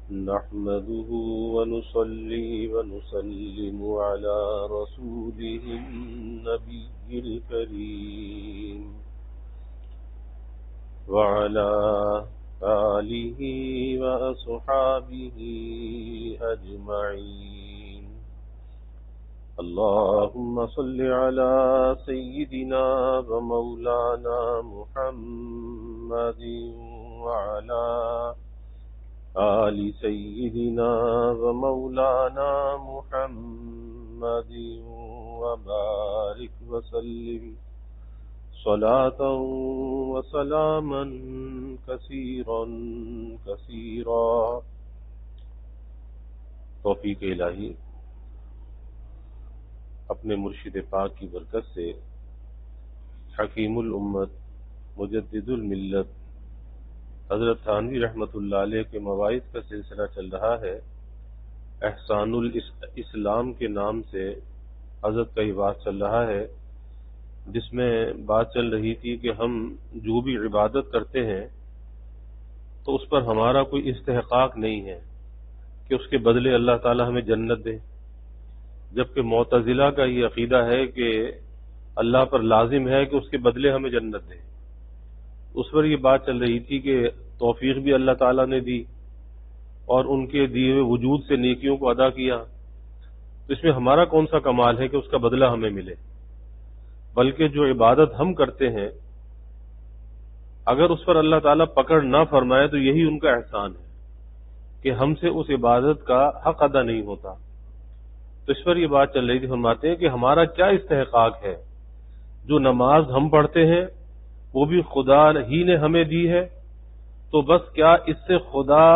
نحمده ونصلي ونسلم على رسوله النبي الكريم وعلى آله وأصحابه أجمعين. اللهم صل على سيدنا ومولانا محمد وعلى آل سيدنا ومولانا محمد وبارك وسلم صلاة وسلاما كثيرا كثيرا. توفیق الہی اپنے مرشد پاک کی برکت سے حکیم الامت مجدد الملت حضرت تھانوی رحمۃ اللہ علیہ کے مواعظ کا سلسلہ چل رہا ہے. احسان الاسلام کے نام سے حضرت کا ہی بات چل رہا ہے، جس میں بات چل رہی تھی کہ ہم جو بھی عبادت کرتے ہیں تو اس پر ہمارا کوئی استحقاق نہیں ہے کہ اس کے بدلے اللہ تعالی ہمیں جنت دے، جبکہ معتزلہ کا یہ عقیدہ ہے کہ اللہ پر لازم ہے کہ اس کے بدلے ہمیں جنت دے. اس پر یہ بات چل رہی تھی کہ توفیق بھی اللہ تعالیٰ نے دی اور ان کے دیے ہوئے وجود سے نیکیوں کو ادا کیا، تو اس میں ہمارا کون سا کمال ہے کہ اس کا بدلہ ہمیں ملے؟ بلکہ جو عبادت ہم کرتے ہیں اگر اس پر اللہ تعالیٰ پکڑ نہ فرمائے تو یہی ان کا احسان ہے کہ ہم سے اس عبادت کا حق ادا نہیں ہوتا. تو اس پر یہ بات چل رہی تھی، فرماتے ہیں کہ ہمارا کیا استحقاق ہے؟ جو نماز ہم پڑھتے ہیں وہ بھی خدا ہی نے ہمیں دی ہے، تو بس کیا اس سے خدا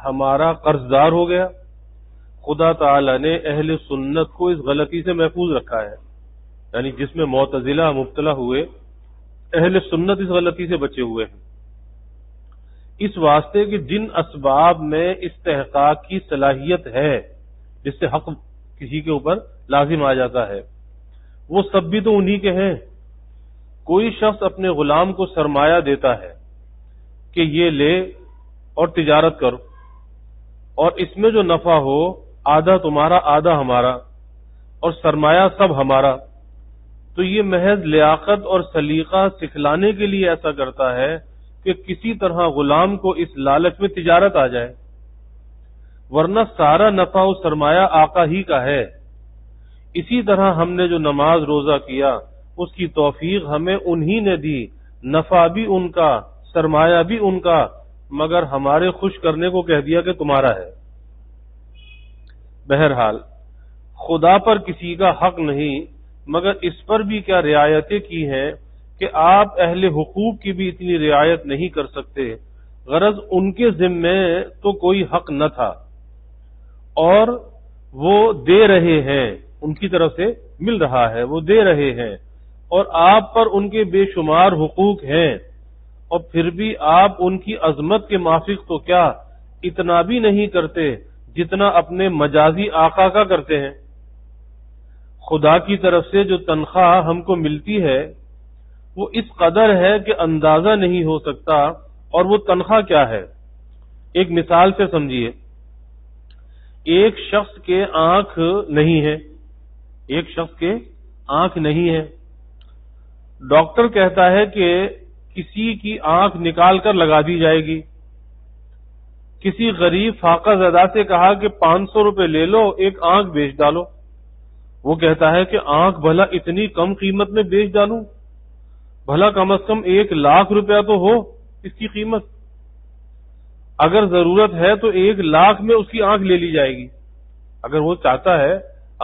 ہمارا قرض دار ہو گیا؟ خدا تعالی نے اہل سنت کو اس غلطی سے محفوظ رکھا ہے، یعنی جس میں معتزلہ مبتلا ہوئے، اہل سنت اس غلطی سے بچے ہوئے ہیں، اس واسطے کہ جن اسباب میں استحقاق کی صلاحیت ہے، جس سے حق کسی کے اوپر لازم آ جاتا ہے، وہ سب بھی تو انہی کے ہیں. کوئی شخص اپنے غلام کو سرمایہ دیتا ہے کہ یہ لے اور تجارت کرو، اور اس میں جو نفع ہو آدھا تمہارا آدھا ہمارا اور سرمایہ سب ہمارا، تو یہ محض لیاقت اور سلیقہ سکھلانے کے لیے ایسا کرتا ہے کہ کسی طرح غلام کو اس لالچ میں تجارت آ جائے، ورنہ سارا نفع و سرمایہ آقا ہی کا ہے. اسی طرح ہم نے جو نماز روزہ کیا اس کی توفیق ہمیں انہی نے دی، نفع بھی ان کا سرمایہ بھی ان کا، مگر ہمارے خوش کرنے کو کہہ دیا کہ تمہارا ہے. بہرحال خدا پر کسی کا حق نہیں، مگر اس پر بھی کیا رعایتیں کی ہیں کہ آپ اہل حقوق کی بھی اتنی رعایت نہیں کر سکتے. غرض ان کے ذمے تو کوئی حق نہ تھا اور وہ دے رہے ہیں، ان کی طرف سے مل رہا ہے، وہ دے رہے ہیں، اور آپ پر ان کے بے شمار حقوق ہیں، اور پھر بھی آپ ان کی عظمت کے مافق تو کیا اتنا بھی نہیں کرتے جتنا اپنے مجازی آقا کا کرتے ہیں. خدا کی طرف سے جو تنخواہ ہم کو ملتی ہے وہ اس قدر ہے کہ اندازہ نہیں ہو سکتا. اور وہ تنخواہ کیا ہے؟ ایک مثال سے سمجھیے. ایک شخص کے آنکھ نہیں ہے، ایک شخص کے آنکھ نہیں ہے، ڈاکٹر کہتا ہے کہ کسی کی آنکھ نکال کر لگا دی جائے گی. کسی غریب فاقہ زدہ سے کہا کہ 500 روپے لے لو، ایک آنکھ بیچ ڈالو. وہ کہتا ہے کہ آنکھ بھلا اتنی کم قیمت میں بیچ ڈالوں؟ بھلا کم از کم 1,00,000 روپیہ تو ہو اس کی قیمت. اگر ضرورت ہے تو 1,00,000 میں اس کی آنکھ لے لی جائے گی. اگر وہ چاہتا ہے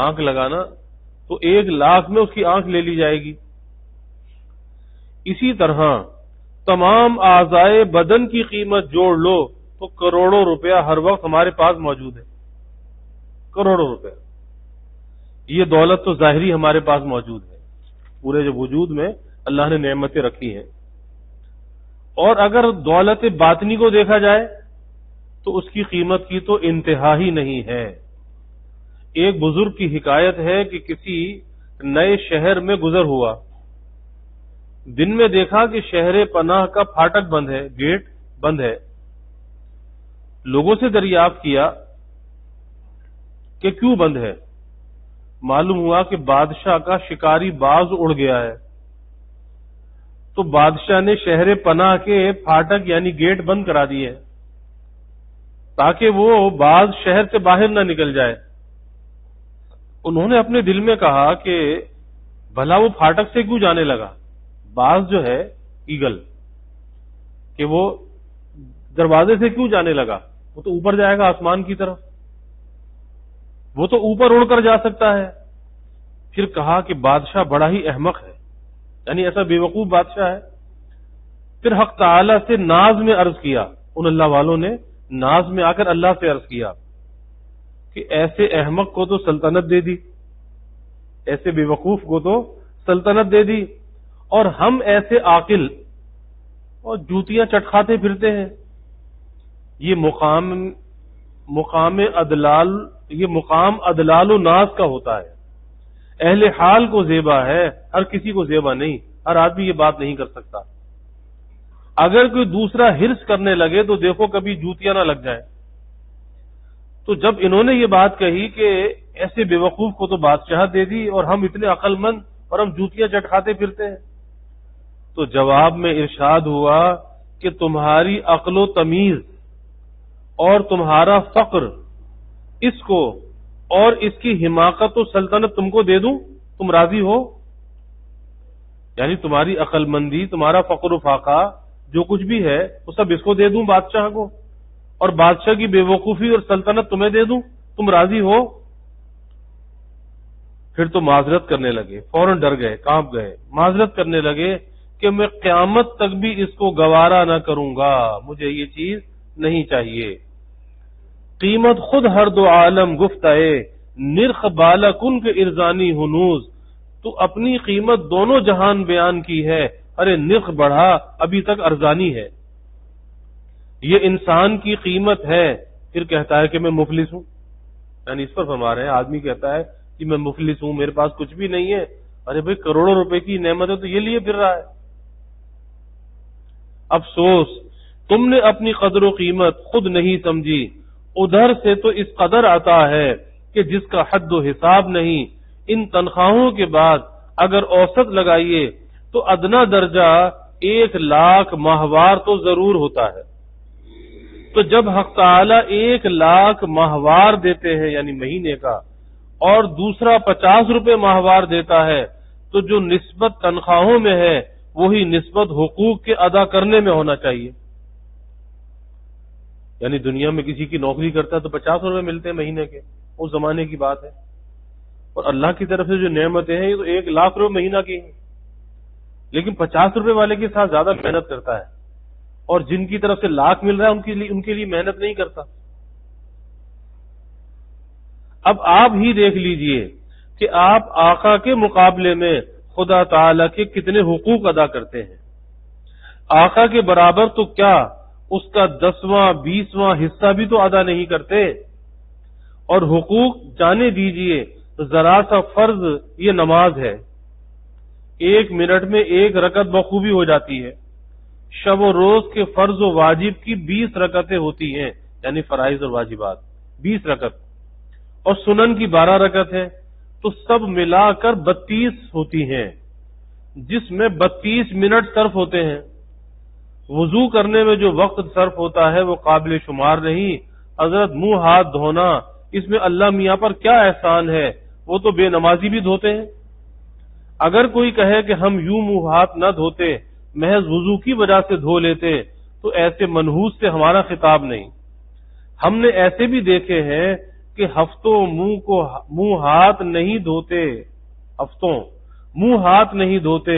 آنکھ لگانا تو 1,00,000 میں اس کی آنکھ لے لی جائے گی. اسی طرح تمام اعضائے بدن کی قیمت جوڑ لو تو کروڑوں روپیہ ہر وقت ہمارے پاس موجود ہے. کروڑوں روپے، یہ دولت تو ظاہری ہمارے پاس موجود ہے، پورے جو وجود میں اللہ نے نعمتیں رکھی ہیں. اور اگر دولت باطنی کو دیکھا جائے تو اس کی قیمت کی تو انتہا ہی نہیں ہے. ایک بزرگ کی حکایت ہے کہ کسی نئے شہر میں گزر ہوا، دن میں دیکھا کہ شہر پناہ کا پھاٹک بند ہے، گیٹ بند ہے. لوگوں سے دریافت کیا کہ کیوں بند ہے؟ معلوم ہوا کہ بادشاہ کا شکاری باز اڑ گیا ہے، تو بادشاہ نے شہر پناہ کے پھاٹک یعنی گیٹ بند کرا دیے تاکہ وہ باز شہر سے باہر نہ نکل جائے۔ انہوں نے اپنے دل میں کہا کہ بھلا وہ پھاٹک سے کیوں جانے لگا؟ باز جو ہے ایگل، کہ وہ دروازے سے کیوں جانے لگا؟ وہ تو اوپر جائے گا آسمان کی طرف، وہ تو اوپر اڑ کر جا سکتا ہے۔ پھر کہا کہ بادشاہ بڑا ہی احمق ہے، یعنی ایسا بے وقوف بادشاہ ہے۔ پھر حق تعالی سے ناز میں عرض کیا، ان اللہ والوں نے ناز میں آ کر اللہ سے عرض کیا کہ ایسے احمق کو تو سلطنت دے دی، ایسے بے وقوف کو تو سلطنت دے دی، اور ہم ایسے عاقل اور جوتیاں چٹکھاتے پھرتے ہیں۔ یہ مقام ادلال و ناز کا ہوتا ہے، اہل حال کو زیبا ہے، ہر کسی کو زیبا نہیں، ہر آدمی یہ بات نہیں کر سکتا۔ اگر کوئی دوسرا حرص کرنے لگے تو دیکھو کبھی جوتیاں نہ لگ جائیں۔ تو جب انہوں نے یہ بات کہی کہ ایسے بے وقوف کو تو بادشاہ دے دی اور ہم اتنے عقل مند اور ہم جوتیاں چٹکھاتے پھرتے ہیں، تو جواب میں ارشاد ہوا کہ تمہاری عقل و تمیز اور تمہارا فقر اس کو اور اس کی حماقت و سلطنت تم کو دے دوں، تم راضی ہو؟ یعنی تمہاری عقل مندی، تمہارا فقر و فاقہ جو کچھ بھی ہے وہ سب اس کو دے دوں بادشاہ کو، اور بادشاہ کی بے وقوفی اور سلطنت تمہیں دے دوں، تم راضی ہو؟ پھر تو معذرت کرنے لگے، فوراً ڈر گئے، کانپ گئے، معذرت کرنے لگے کہ میں قیامت تک بھی اس کو گوارا نہ کروں گا، مجھے یہ چیز نہیں چاہیے۔ قیمت خود ہر دو عالم گفتائے، نرخ بالا کن کے ارزانی ہنوز، تو اپنی قیمت دونوں جہان بیان کی ہے، ارے نرخ بڑھا ابھی تک ارزانی ہے۔ یہ انسان کی قیمت ہے، پھر کہتا ہے کہ میں مفلس ہوں، یعنی اس پر فرما رہے ہیں آدمی کہتا ہے کہ میں مفلس ہوں، میرے پاس کچھ بھی نہیں ہے، ارے بھئی کروڑوں روپے کی نعمت ہے تو یہ لیے پھر رہا ہے۔ افسوس تم نے اپنی قدر و قیمت خود نہیں سمجھی، ادھر سے تو اس قدر عطا ہے کہ جس کا حد و حساب نہیں۔ ان تنخواہوں کے بعد اگر اوسط لگائیے تو ادنا درجہ 1,00,000 ماہوار تو ضرور ہوتا ہے۔ تو جب حق تعالی 1,00,000 ماہوار دیتے ہیں یعنی مہینے کا، اور دوسرا 50 روپے ماہوار دیتا ہے، تو جو نسبت تنخواہوں میں ہے وہی نسبت حقوق کے ادا کرنے میں ہونا چاہیے۔ یعنی دنیا میں کسی کی نوکری کرتا ہے تو 50 روپے ملتے ہیں مہینے کے، اس زمانے کی بات ہے، اور اللہ کی طرف سے جو نعمتیں ہیں یہ تو 1,00,000 روپے مہینہ کی ہیں، لیکن 50 روپے والے کے ساتھ زیادہ محنت کرتا ہے، اور جن کی طرف سے 1,00,000 مل رہا ہے ان کے لیے محنت نہیں کرتا۔ اب آپ ہی دیکھ لیجئے کہ آپ آقا کے مقابلے میں خدا تعالی کے کتنے حقوق ادا کرتے ہیں۔ آقا کے برابر تو کیا، اس کا 10واں 20واں حصہ بھی تو ادا نہیں کرتے، اور حقوق جانے دیجئے، ذرا سا فرض یہ نماز ہے، 1 منٹ میں 1 رکعت بخوبی ہو جاتی ہے۔ شب و روز کے فرض و واجب کی 20 رکعتیں ہوتی ہیں، یعنی فرائض اور واجبات 20 رکعت، اور سنن کی 12 رکعت ہے، تو سب ملا کر 32 ہوتی ہیں، جس میں 32 منٹ صرف ہوتے ہیں۔ وضو کرنے میں جو وقت صرف ہوتا ہے وہ قابل شمار نہیں۔ حضرت منہ ہاتھ دھونا، اس میں اللہ میاں پر کیا احسان ہے، وہ تو بے نمازی بھی دھوتے ہیں۔ اگر کوئی کہے کہ ہم یوں منہ ہاتھ نہ دھوتے، محض وضو کی وجہ سے دھو لیتے، تو ایسے منحوس سے ہمارا خطاب نہیں۔ ہم نے ایسے بھی دیکھے ہیں کہ ہفتوں منہ ہاتھ نہیں دھوتے، ہفتوں منہ ہاتھ نہیں دھوتے،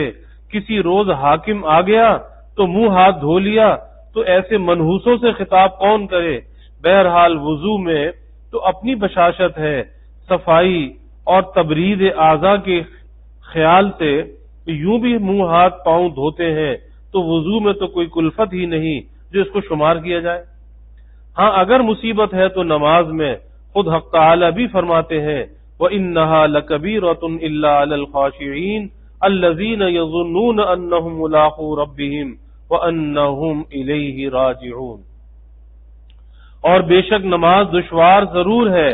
کسی روز حاکم آ گیا تو منہ ہاتھ دھو لیا، تو ایسے منحوسوں سے خطاب کون کرے؟ بہرحال وضو میں تو اپنی بشاشت ہے، صفائی اور تبرید اعضاء کے خیال سے یوں بھی منہ ہاتھ پاؤں دھوتے ہیں، تو وضو میں تو کوئی کلفت ہی نہیں جو اس کو شمار کیا جائے۔ ہاں اگر مصیبت ہے تو نماز میں، خود حق تعالی بھی فرماتے ہیں وَإِنَّهَا لَكَبِيرَةٌ إِلَّا عَلَى الْخَاشِعِينَ الَّذِينَ يَظُنُّونَ أَنَّهُمْ مُلَاقُو رَبِّهِمْ وَأَنَّهُمْ إِلَيْهِ رَاجِعُونَ۔ اور بے شک نماز دشوار ضرور ہے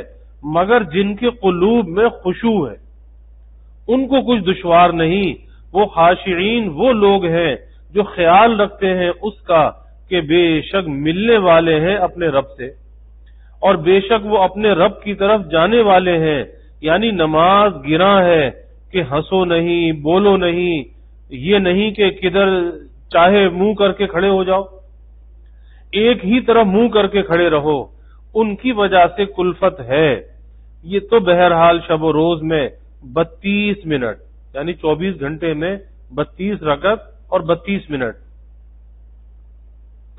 مگر جن کے قلوب میں خشوع ہے ان کو کچھ دشوار نہیں. وہ خاشعین وہ لوگ ہیں جو خیال رکھتے ہیں اس کا کہ بے شک ملنے والے ہیں اپنے رب سے اور بے شک وہ اپنے رب کی طرف جانے والے ہیں. یعنی نماز گراں ہے کہ ہنسو نہیں بولو نہیں، یہ نہیں کہ کدھر چاہے منہ کر کے کھڑے ہو جاؤ، ایک ہی طرف منہ کر کے کھڑے رہو. ان کی وجہ سے کلفت ہے. یہ تو بہرحال شب و روز میں 32 منٹ یعنی 24 گھنٹے میں 32 رکعت اور 32 منٹ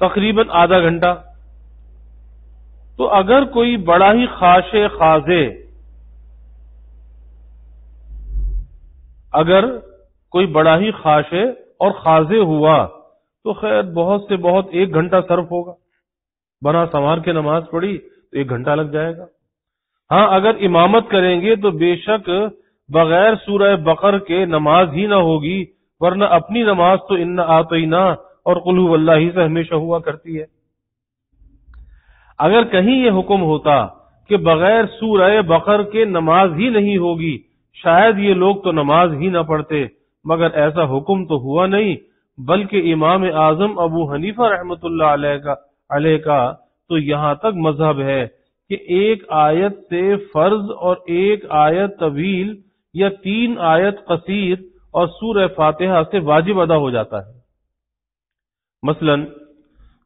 تقریباً آدھا گھنٹہ. تو اگر کوئی بڑا ہی خاشع خاضع اگر کوئی بڑا ہی خاشع اور خاضع ہوا تو خیر بہت سے بہت 1 گھنٹہ صرف ہوگا. بنا سنوار کے نماز پڑھی تو 1 گھنٹہ لگ جائے گا. ہاں اگر امامت کریں گے تو بے شک بغیر سورہ بقر کے نماز ہی نہ ہوگی، ورنہ اپنی نماز تو انا اعطینا اور قل هو اللہ ہی سے ہمیشہ ہوا کرتی ہے. اگر کہیں یہ حکم ہوتا کہ بغیر سورہ بقر کے نماز ہی نہیں ہوگی شاید یہ لوگ تو نماز ہی نہ پڑھتے، مگر ایسا حکم تو ہوا نہیں، بلکہ امام اعظم ابو حنیفہ رحمۃ اللہ علیہ کا تو یہاں تک مذہب ہے کہ 1 آیت سے فرض اور 1 آیت طویل یا 3 آیت قصیر اور سورہ فاتحہ سے واجب ادا ہو جاتا ہے. مثلا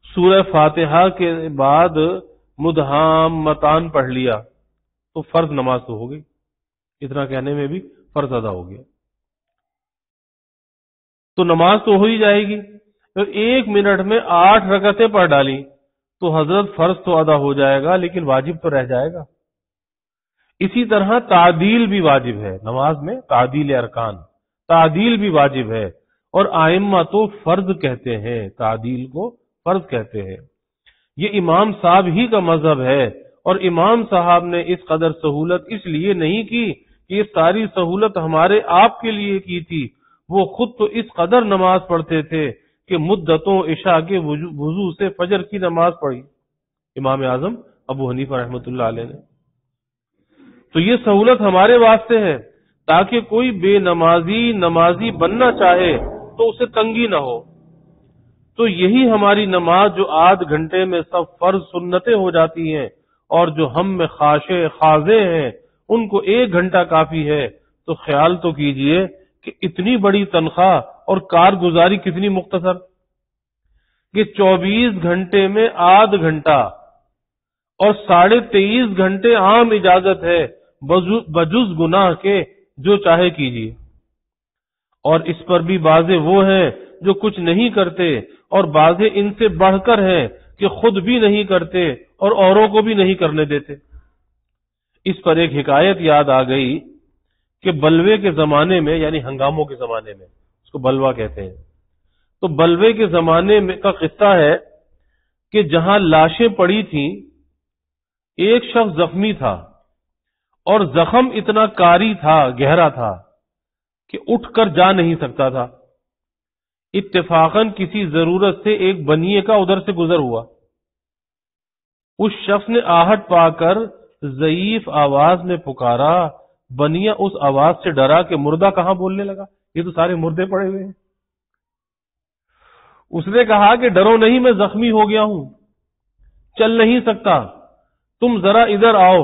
سورہ فاتحہ کے بعد مدہامتان پڑھ لیا تو فرض نماز تو ہو گئی، اتنا کہنے میں بھی فرض ادا ہو گیا، تو نماز تو ہو ہی جائے گی. 1 منٹ میں 8 رکعتیں پڑھ ڈالی تو حضرت فرض تو ادا ہو جائے گا لیکن واجب تو رہ جائے گا. اسی طرح تعدیل بھی واجب ہے نماز میں، تعدیل ارکان تعدیل بھی واجب ہے، اور ائمہ تو فرض کہتے ہیں، تعدیل کو فرض کہتے ہیں. یہ امام صاحب ہی کا مذہب ہے، اور امام صاحب نے اس قدر سہولت اس لیے نہیں کی کہ یہ ساری سہولت ہمارے آپ کے لیے کی تھی، وہ خود تو اس قدر نماز پڑھتے تھے کہ مدتوں عشاء کے وضو سے فجر کی نماز پڑھی امام اعظم ابو حنیفہ رحمۃ اللہ علیہ نے. تو یہ سہولت ہمارے واسطے ہے تاکہ کوئی بے نمازی بننا چاہے تو اسے تنگی نہ ہو. تو یہی ہماری نماز جو آدھ گھنٹے میں سب فرض سنتیں ہو جاتی ہیں اور جو ہم میں خاشع خاضع ہیں ان کو 1 گھنٹہ کافی ہے. تو خیال تو کیجئے کہ اتنی بڑی تنخواہ اور کارگزاری کتنی مختصر کہ 24 گھنٹے میں آدھ گھنٹہ اور 23.5 گھنٹے عام اجازت ہے بجز گناہ کے جو چاہے کیجئے. اور اس پر بھی بعضے وہ ہیں جو کچھ نہیں کرتے اور بعضے ان سے بڑھ کر ہیں کہ خود بھی نہیں کرتے اور اوروں کو بھی نہیں کرنے دیتے. اس پر ایک حکایت یاد آ گئی کہ بلوے کے زمانے میں یعنی ہنگاموں کے زمانے میں، اس کو بلوا کہتے ہیں، تو بلوے کے زمانے میں کا قصہ ہے کہ جہاں لاشیں پڑی تھیں ایک شخص زخمی تھا اور زخم اتنا کاری تھا گہرا تھا کہ اٹھ کر جا نہیں سکتا تھا. اتفاقاً کسی ضرورت سے ایک بنیے کا ادھر سے گزر ہوا. اس شخص نے آہٹ پا کر ضعیف آواز میں پکارا. بنیا اس آواز سے ڈرا کہ مردہ کہاں بولنے لگا، یہ تو سارے مردے پڑے ہوئے ہیں. اس نے کہا کہ ڈرو نہیں، میں زخمی ہو گیا ہوں، چل نہیں سکتا، تم ذرا ادھر آؤ.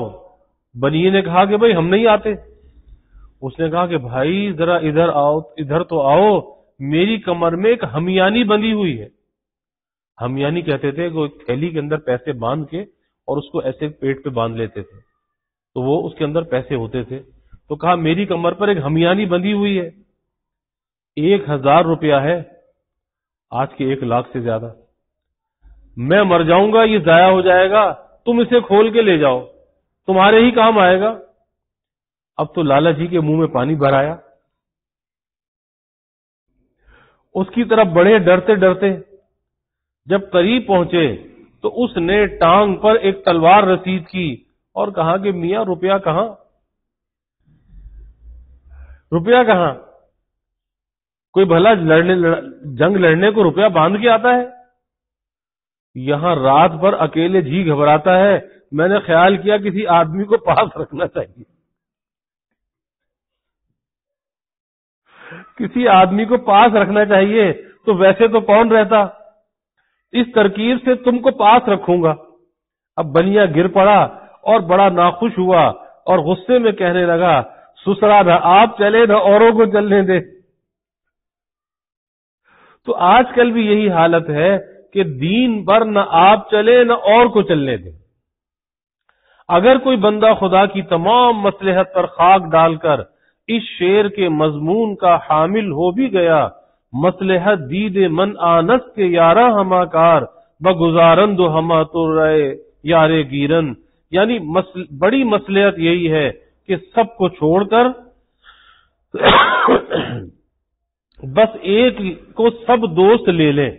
بنیے نے کہا کہ بھائی ہم نہیں آتے. اس نے کہا کہ بھائی ذرا ادھر آؤ، ادھر تو آؤ، میری کمر میں ایک ہمیانی بندھی ہوئی ہے. ہمیانی کہتے تھے کہ تھیلی کے اندر پیسے باندھ کے اور اس کو ایسے پیٹ پہ باندھ لیتے تھے تو وہ اس کے اندر پیسے ہوتے تھے. تو کہا میری کمر پر ایک ہمیانی بندھی ہوئی ہے، 1000 روپیہ ہے، آج کے 1 لاکھ سے زیادہ. میں مر جاؤں گا، یہ ضائع ہو جائے گا، تم اسے کھول کے لے جاؤ، تمہارے ہی کام آئے گا. اب تو لالا جی کے منہ میں پانی بھر آیا. اس کی طرف بڑھے ڈرتے ڈرتے. جب قریب پہنچے تو اس نے ٹانگ پر ایک تلوار رسید کی اور کہا کہ میاں روپیہ کہاں، روپیہ کہاں؟ کوئی بھلا جنگ لڑنے کو روپیہ باندھ کے آتا ہے؟ یہاں رات بھر اکیلے جی گھبراتا ہے، میں نے خیال کیا کسی آدمی کو پاس رکھنا چاہیے، کسی آدمی کو پاس رکھنا چاہیے، تو ویسے تو کون رہتا، اس ترکیب سے تم کو پاس رکھوں گا۔ اب بنیا گر پڑا اور بڑا ناخوش ہوا اور غصے میں کہنے لگا، سسرا نہ آپ چلے نہ اوروں کو چلنے دے۔ تو آج کل بھی یہی حالت ہے کہ دین پر نہ آپ چلے نہ اور کو چلنے دیں۔ اگر کوئی بندہ خدا کی تمام مصلحت پر خاک ڈال کر اس شعر کے مضمون کا حامل ہو بھی گیا، مصلحت دید من آنس کے یارہ ہما کار بگزارن دو ہما تو رہے یارے گیرن، یعنی بڑی مصلحت یہی ہے کہ سب کو چھوڑ کر بس ایک کو سب دوست لے لیں،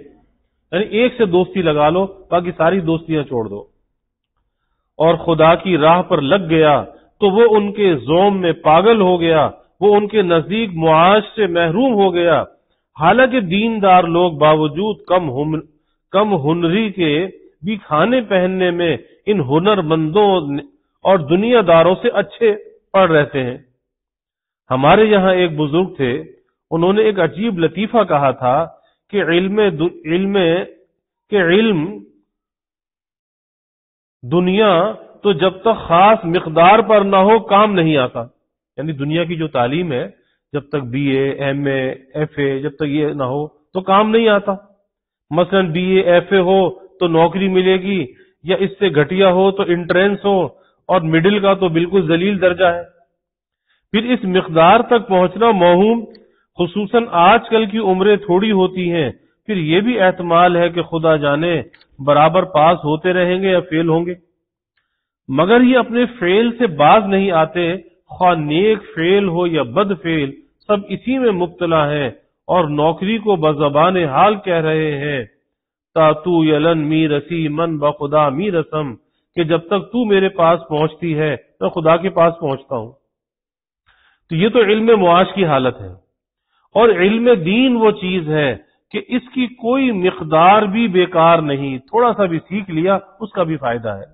یعنی ایک سے دوستی لگا لو، باقی ساری دوستیاں چھوڑ دو، اور خدا کی راہ پر لگ گیا تو وہ ان کے زوم میں پاگل ہو گیا، وہ ان کے نزدیک معاش سے محروم ہو گیا۔ حالانکہ دیندار لوگ باوجود کم ہنری کے بھی کھانے پہننے میں ان ہنر مندوں اور دنیا داروں سے اچھے پڑ رہتے ہیں۔ ہمارے یہاں ایک بزرگ تھے، انہوں نے ایک عجیب لطیفہ کہا تھا کہ علم دنیا تو جب تک خاص مقدار پر نہ ہو کام نہیں آتا، یعنی دنیا کی جو تعلیم ہے جب تک B A M A F A جب تک یہ نہ ہو تو کام نہیں آتا۔ مثلا بی اے ایف اے ہو تو نوکری ملے گی، یا اس سے گھٹیا ہو تو انٹرنس ہو، اور مڈل کا تو بالکل ذلیل درجہ ہے۔ پھر اس مقدار تک پہنچنا موہوم، خصوصاً آج کل کی عمریں تھوڑی ہوتی ہیں، پھر یہ بھی احتمال ہے کہ خدا جانے برابر پاس ہوتے رہیں گے یا فیل ہوں گے، مگر یہ اپنے فیل سے باز نہیں آتے، خواہ نیک فیل ہو یا بد فیل، سب اسی میں مبتلا ہے، اور نوکری کو بزبان حال کہہ رہے ہیں، تا تو یلن می رسی من بخدا می رسم، کہ جب تک تو میرے پاس پہنچتی ہے میں خدا کے پاس پہنچتا ہوں۔ تو یہ تو علم معاش کی حالت ہے، اور علم دین وہ چیز ہے کہ اس کی کوئی مقدار بھی بیکار نہیں، تھوڑا سا بھی سیکھ لیا اس کا بھی فائدہ ہے،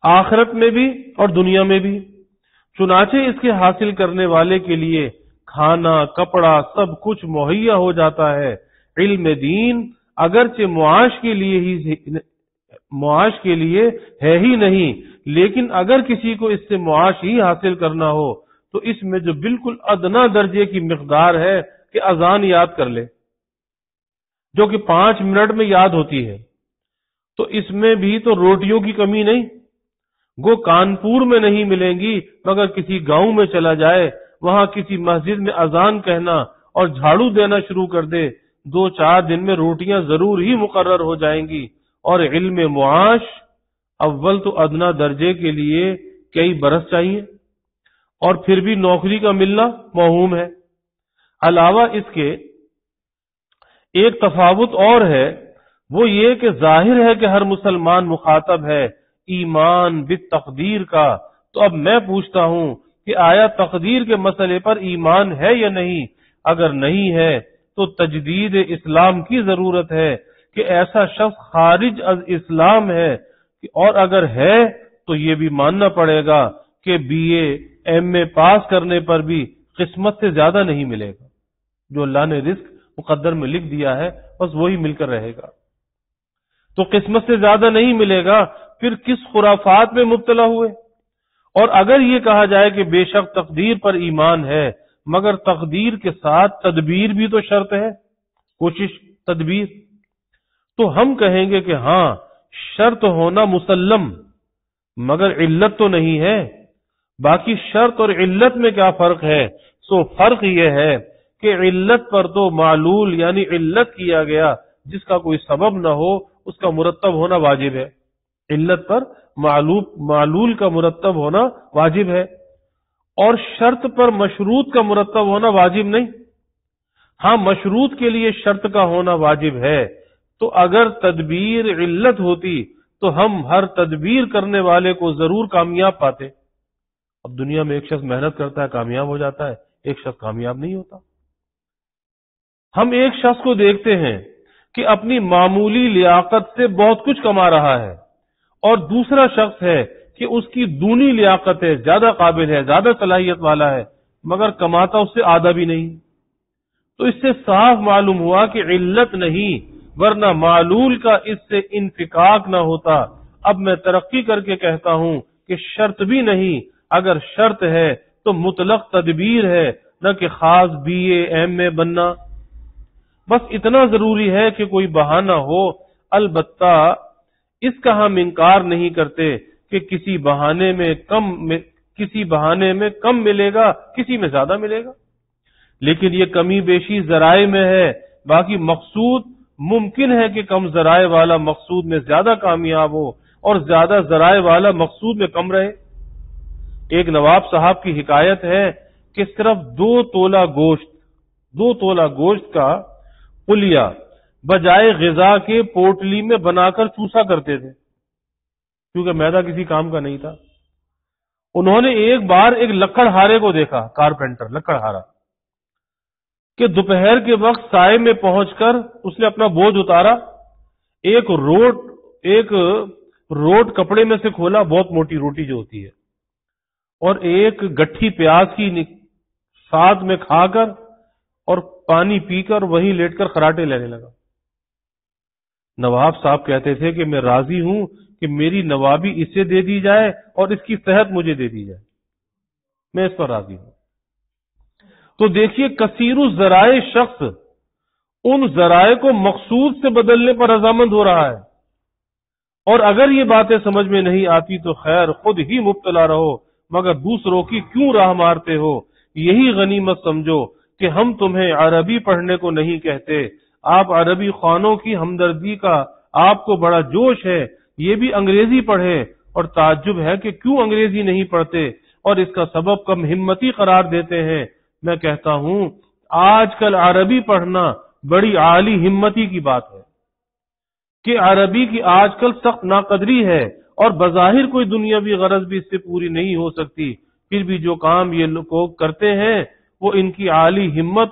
آخرت میں بھی اور دنیا میں بھی۔ چنانچہ اس کے حاصل کرنے والے کے لیے کھانا کپڑا سب کچھ مہیا ہو جاتا ہے۔ علم دین اگرچہ معاش کے لیے ہے ہی نہیں، لیکن اگر کسی کو اس سے معاش ہی حاصل کرنا ہو تو اس میں جو بالکل ادنا درجے کی مقدار ہے کہ اذان یاد کر لے، جو کہ 5 منٹ میں یاد ہوتی ہے، تو اس میں بھی تو روٹیوں کی کمی نہیں، گو کانپور میں نہیں ملیں گی، مگر کسی گاؤں میں چلا جائے، وہاں کسی مسجد میں اذان کہنا اور جھاڑو دینا شروع کر دے، 2-4 دن میں روٹیاں ضرور ہی مقرر ہو جائیں گی۔ اور علم معاش اول تو ادنا درجے کے لیے کئی برس چاہیے، اور پھر بھی نوکری کا ملنا موہوم ہے۔ علاوہ اس کے ایک تفاوت اور ہے، وہ یہ کہ ظاہر ہے کہ ہر مسلمان مخاطب ہے ایمان بالتقدیر کا، تو اب میں پوچھتا ہوں کہ آیا تقدیر کے مسئلے پر ایمان ہے یا نہیں؟ اگر نہیں ہے تو تجدید اسلام کی ضرورت ہے کہ ایسا شخص خارج از اسلام ہے، اور اگر ہے تو یہ بھی ماننا پڑے گا کہ بی اے ایم اے پاس کرنے پر بھی قسمت سے زیادہ نہیں ملے گا، جو اللہ نے رزق مقدر میں لکھ دیا ہے بس وہی مل کر رہے گا، تو قسمت سے زیادہ نہیں ملے گا، پھر کس خرافات میں مبتلا ہوئے۔ اور اگر یہ کہا جائے کہ بے شک تقدیر پر ایمان ہے، مگر تقدیر کے ساتھ تدبیر بھی تو شرط ہے، کوشش تدبیر، تو ہم کہیں گے کہ ہاں شرط ہونا مسلم، مگر علت تو نہیں ہے۔ باقی شرط اور علت میں کیا فرق ہے؟ سو فرق یہ ہے کہ علت پر تو معلول یعنی علت کیا گیا، جس کا کوئی سبب نہ ہو اس کا مرتب ہونا واجب ہے، علت پر معلول کا مرتب ہونا واجب ہے، اور شرط پر مشروط کا مرتب ہونا واجب نہیں۔ ہاں مشروط کے لیے شرط کا ہونا واجب ہے، تو اگر تدبیر علت ہوتی تو ہم ہر تدبیر کرنے والے کو ضرور کامیاب پاتے۔ اب دنیا میں ایک شخص محنت کرتا ہے کامیاب ہو جاتا ہے، ایک شخص کامیاب نہیں ہوتا۔ ہم ایک شخص کو دیکھتے ہیں کہ اپنی معمولی لیاقت سے بہت کچھ کما رہا ہے، اور دوسرا شخص ہے کہ اس کی دونی لیاقت ہے، زیادہ قابل ہے، زیادہ صلاحیت والا ہے، مگر کماتا اس سے آدھا بھی نہیں. تو اس سے صاف معلوم ہوا کہ علت نہیں، ورنہ معلول کا اس سے انفکاک نہ ہوتا. اب میں ترقی کر کے کہتا ہوں کہ شرط بھی نہیں، اگر شرط ہے تو مطلق تدبیر ہے، نہ کہ خاص BA MA بننا. بس اتنا ضروری ہے کہ کوئی بہانہ ہو. البتہ اس کا ہم انکار نہیں کرتے کہ کسی بہانے میں کم ملے گا، کسی میں زیادہ ملے گا، لیکن یہ کمی بیشی ذرائع میں ہے. باقی مقصود ممکن ہے کہ کم ذرائع والا مقصود میں زیادہ کامیاب ہو اور زیادہ ذرائع والا مقصود میں کم رہے. ایک نواب صاحب کی حکایت ہے کہ صرف 2 تولہ گوشت کا پلیا بجائے غذا کے پوٹلی میں بنا کر چوسا کرتے تھے، کیونکہ میدا کسی کام کا نہیں تھا. انہوں نے ایک بار ایک لکڑہارے کو دیکھا، کارپینٹر لکڑہارا، کہ دوپہر کے وقت سائے میں پہنچ کر اس نے اپنا بوجھ اتارا، ایک روٹ کپڑے میں سے کھولا، بہت موٹی روٹی جو ہوتی ہے، اور ایک گٹھی پیاز کی ساتھ میں کھا کر اور پانی پی کر وہیں لیٹ کر خراٹے لینے لگا. نواب صاحب کہتے تھے کہ میں راضی ہوں کہ میری نوابی اسے دے دی جائے اور اس کی صحت مجھے دے دی جائے، میں اس پر راضی ہوں. تو دیکھیے کثیر الذرائع شخص ان ذرائع کو مقصود سے بدلنے پر رضامند ہو رہا ہے. اور اگر یہ باتیں سمجھ میں نہیں آتی تو خیر خود ہی مبتلا رہو، مگر دوسروں کی کیوں راہ مارتے ہو. یہی غنیمت سمجھو کہ ہم تمہیں عربی پڑھنے کو نہیں کہتے. آپ عربی خوانوں کی ہمدردی کا آپ کو بڑا جوش ہے، یہ بھی انگریزی پڑھے، اور تعجب ہے کہ کیوں انگریزی نہیں پڑھتے اور اس کا سبب کم ہمتی قرار دیتے ہیں. میں کہتا ہوں آج کل عربی پڑھنا بڑی عالی ہمتی کی بات ہے کہ عربی کی آج کل سخت ناقدری ہے، اور بظاہر کوئی دنیاوی غرض بھی اس سے پوری نہیں ہو سکتی. پھر بھی جو کام یہ لوگ کرتے ہیں وہ ان کی عالی ہمت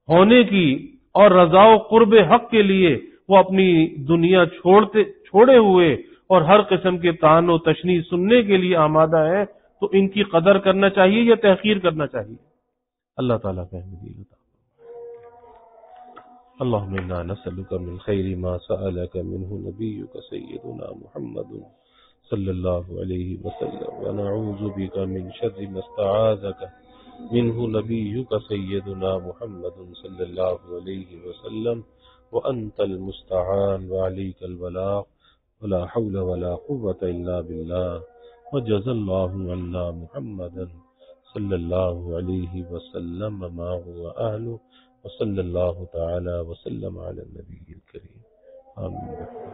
ہونے کی اور رضا و قرب حق کے لیے وہ اپنی دنیا چھوڑے ہوئے اور ہر قسم کے طعن و تشنیع سننے کے لیے آمادہ ہے. تو ان کی قدر کرنا چاہیے یا تحقیر کرنا چاہیے؟ اللہ تعالیٰ فہمی. اللهم إنا نسألك من خير ما سألك منه نبيك سيدنا محمد صلى الله عليه وسلم، ونعوذ بك من شر ما استعاذك منه نبيك سيدنا محمد صلى الله عليه وسلم، وأنت المستعان وعليك البلاغ، ولا حول ولا قوة إلا بالله. وجزى الله عنا محمدا صلى الله عليه وسلم ما هو أهله، وصلى الله تعالى وسلم على النبي الكريم. آمين.